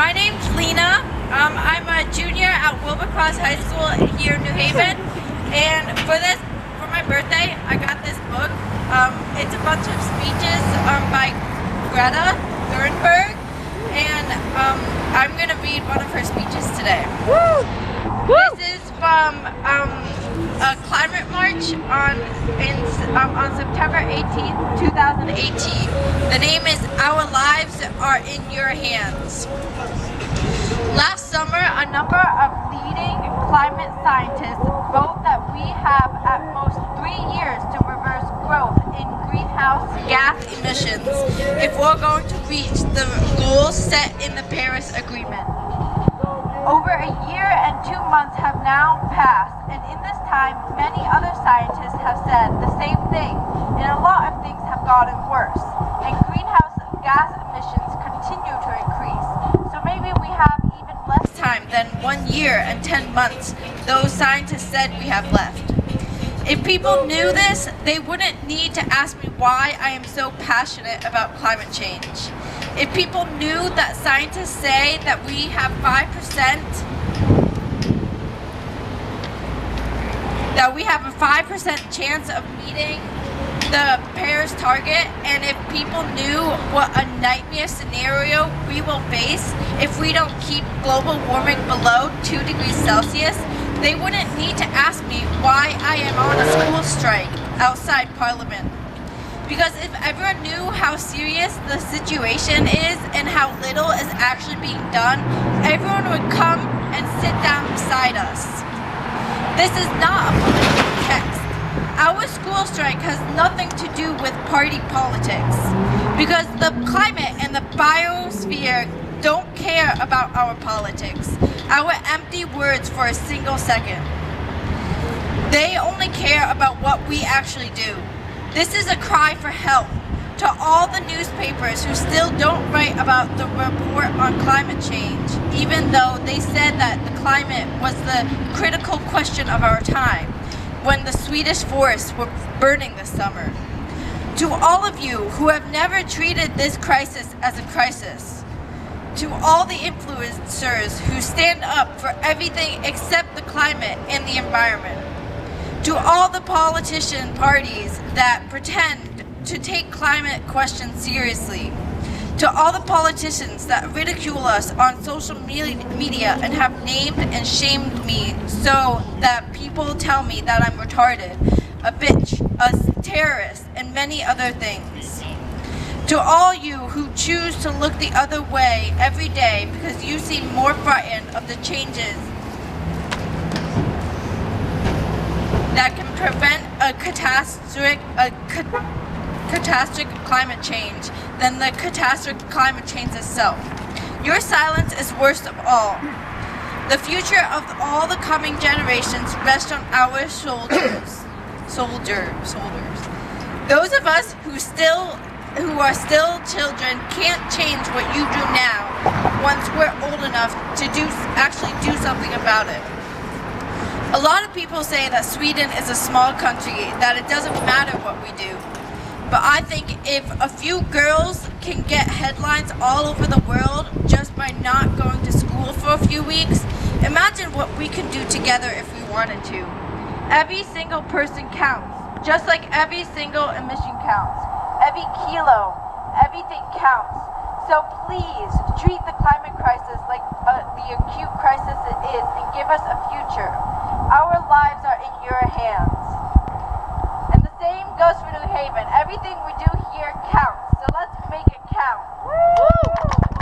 My name's Lina. I'm a junior at Wilbercross High School here in New Haven, and for my birthday, I got this book. It's a bunch of speeches by Greta Thunberg, and I'm gonna read one of her speeches today. Woo! This is from a climate march on September 18th, 2018. The name is "Our Lives Are in Your Hands." Last summer, a number of leading climate scientists wrote that we have at most 3 years to reverse growth in greenhouse gas emissions if we're going to reach the goals set in the Paris Agreement. Over a year and 2 months have now passed, and in this time, many other scientists have said the same thing, and a lot of things have gotten worse, and greenhouse gas emissions continue to increase. So maybe we have even less time than 1 year and 10 months those scientists said we have left. If people knew this, they wouldn't need to ask me why I am so passionate about climate change. If people knew that scientists say that we have 5%, that we have a 5% chance of meeting the Paris target, and if people knew what a nightmare scenario we will face if we don't keep global warming below 2 degrees Celsius, they wouldn't need to ask me why I am on a school strike outside Parliament. Because if everyone knew how serious the situation is and how little is actually being done, everyone would come and sit down beside us. This is not a political text. Our school strike has nothing to do with party politics, because the climate and the biosphere don't care about our politics, our empty words for a single second. They only care about what we actually do. This is a cry for help to all the newspapers who still don't write about the report on climate change, even though they said that the climate was the critical question of our time when the Swedish forests were burning this summer. To all of you who have never treated this crisis as a crisis, to all the influencers who stand up for everything except the climate and the environment, to all the politician parties that pretend to take climate questions seriously, to all the politicians that ridicule us on social media and have named and shamed me so that people tell me that I'm retarded, a bitch, a terrorist, and many other things. To all you who choose to look the other way every day because you seem more frightened of the changes that can prevent a catastrophic climate change than the catastrophic climate change itself. Your silence is worst of all. The future of all the coming generations rests on our shoulders. Those of us who are still children can't change what you do now once we're old enough to actually do something about it. A lot of people say that Sweden is a small country, that it doesn't matter what we do. But I think if a few girls can get headlines all over the world just by not going to school for a few weeks, imagine what we can do together if we wanted to. Every single person counts, just like every single emission counts. Every kilo, everything counts. So please treat the climate crisis like the acute crisis it is and give us a future. Our lives are in your hands. And the same goes for New Haven. Everything we do